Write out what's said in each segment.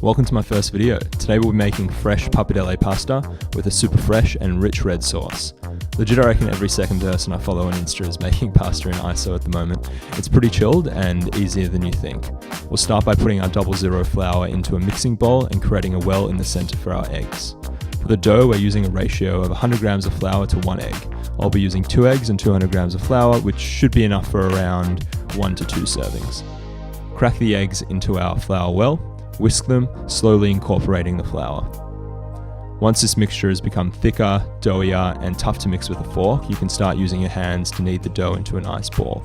Welcome to my first video. Today we'll be making fresh pappardelle pasta with a super fresh and rich red sauce. Legit, I reckon every second person I follow on Insta is making pasta in ISO at the moment. It's pretty chilled and easier than you think. We'll start by putting our 00 flour into a mixing bowl and creating a well in the center for our eggs. For the dough, we're using a ratio of 100 grams of flour to 1 egg. I'll be using 2 eggs and 200 grams of flour, which should be enough for around 1 to 2 servings. Crack the eggs into our flour well. Whisk them, slowly incorporating the flour. Once this mixture has become thicker, doughier, and tough to mix with a fork, you can start using your hands to knead the dough into a nice ball.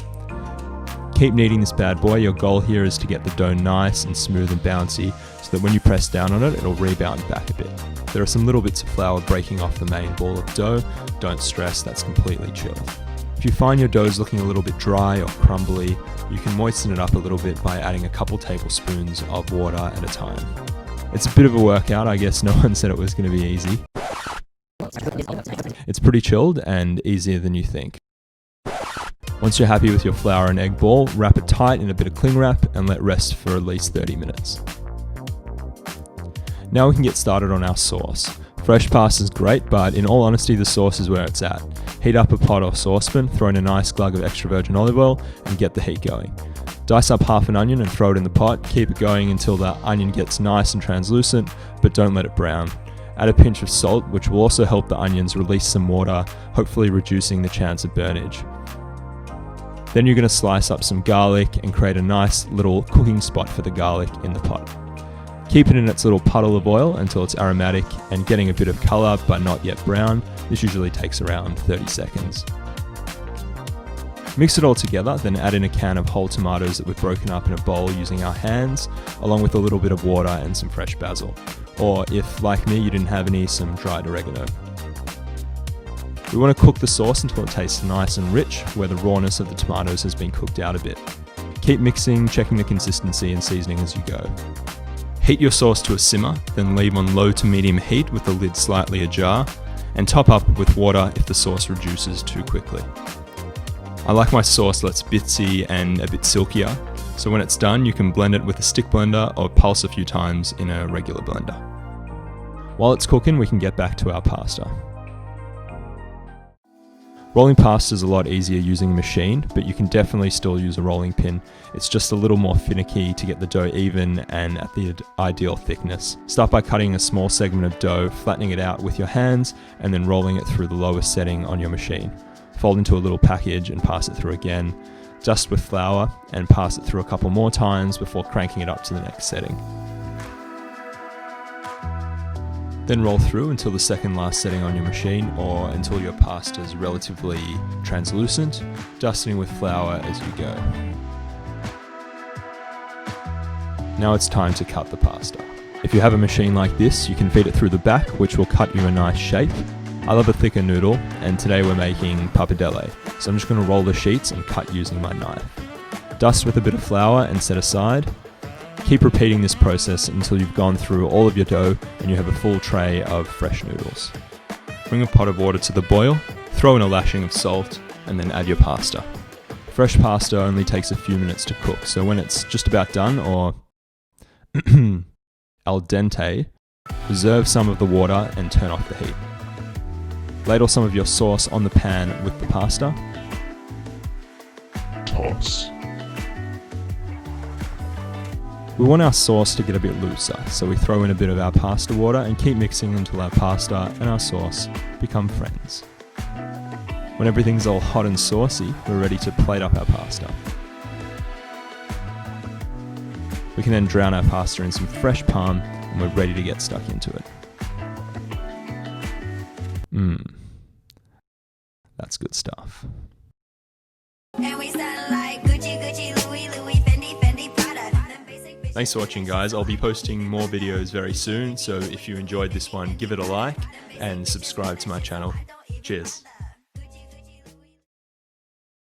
Keep kneading this bad boy. Your goal here is to get the dough nice and smooth and bouncy so that when you press down on it, it'll rebound back a bit. There are some little bits of flour breaking off the main ball of dough. Don't stress, that's completely chill. If you find your dough is looking a little bit dry or crumbly, you can moisten it up a little bit by adding a couple tablespoons of water at a time. It's a bit of a workout, I guess no one said it was going to be easy. It's pretty chilled and easier than you think. Once you're happy with your flour and egg ball, wrap it tight in a bit of cling wrap and let rest for at least 30 minutes. Now we can get started on our sauce. Fresh pasta is great, but in all honesty, the sauce is where it's at. Heat up a pot or saucepan, throw in a nice glug of extra virgin olive oil, and get the heat going. Dice up half an onion and throw it in the pot. Keep it going until the onion gets nice and translucent, but don't let it brown. Add a pinch of salt, which will also help the onions release some water, hopefully reducing the chance of burnage. Then you're going to slice up some garlic and create a nice little cooking spot for the garlic in the pot. Keep it in its little puddle of oil until it's aromatic and getting a bit of colour but not yet brown. This usually takes around 30 seconds. Mix it all together, then add in a can of whole tomatoes that we've broken up in a bowl using our hands, along with a little bit of water and some fresh basil. Or if, like me, you didn't have any, some dried oregano. We want to cook the sauce until it tastes nice and rich, where the rawness of the tomatoes has been cooked out a bit. Keep mixing, checking the consistency and seasoning as you go. Heat your sauce to a simmer, then leave on low to medium heat with the lid slightly ajar, and top up with water if the sauce reduces too quickly. I like my sauce that's bitsy and a bit silkier, so when it's done you can blend it with a stick blender or pulse a few times in a regular blender. While it's cooking, we can get back to our pasta. Rolling pasta is a lot easier using a machine, but you can definitely still use a rolling pin. It's just a little more finicky to get the dough even and at the ideal thickness. Start by cutting a small segment of dough, flattening it out with your hands, and then rolling it through the lowest setting on your machine. Fold into a little package and pass it through again. Dust with flour and pass it through a couple more times before cranking it up to the next setting. Then roll through until the second last setting on your machine or until your pasta is relatively translucent, dusting with flour as you go. Now it's time to cut the pasta. If you have a machine like this, you can feed it through the back, which will cut you a nice shape. I love a thicker noodle, and today we're making pappardelle, so I'm just going to roll the sheets and cut using my knife. Dust with a bit of flour and set aside. Keep repeating this process until you've gone through all of your dough and you have a full tray of fresh noodles. Bring a pot of water to the boil, throw in a lashing of salt, and then add your pasta. Fresh pasta only takes a few minutes to cook, so when it's just about done, or al dente, reserve some of the water and turn off the heat. Ladle some of your sauce on the pan with the pasta. Toss. We want our sauce to get a bit looser, so we throw in a bit of our pasta water and keep mixing until our pasta and our sauce become friends. When everything's all hot and saucy, we're ready to plate up our pasta. We can then drown our pasta in some fresh Parm and we're ready to get stuck into it. That's good stuff. And we sound like Gucci, Gucci, Louis, Louis, Fendi, Fendi, Prada. Thanks for watching, guys. I'll be posting more videos very soon, so if you enjoyed this one, give it a like and subscribe to my channel. Cheers.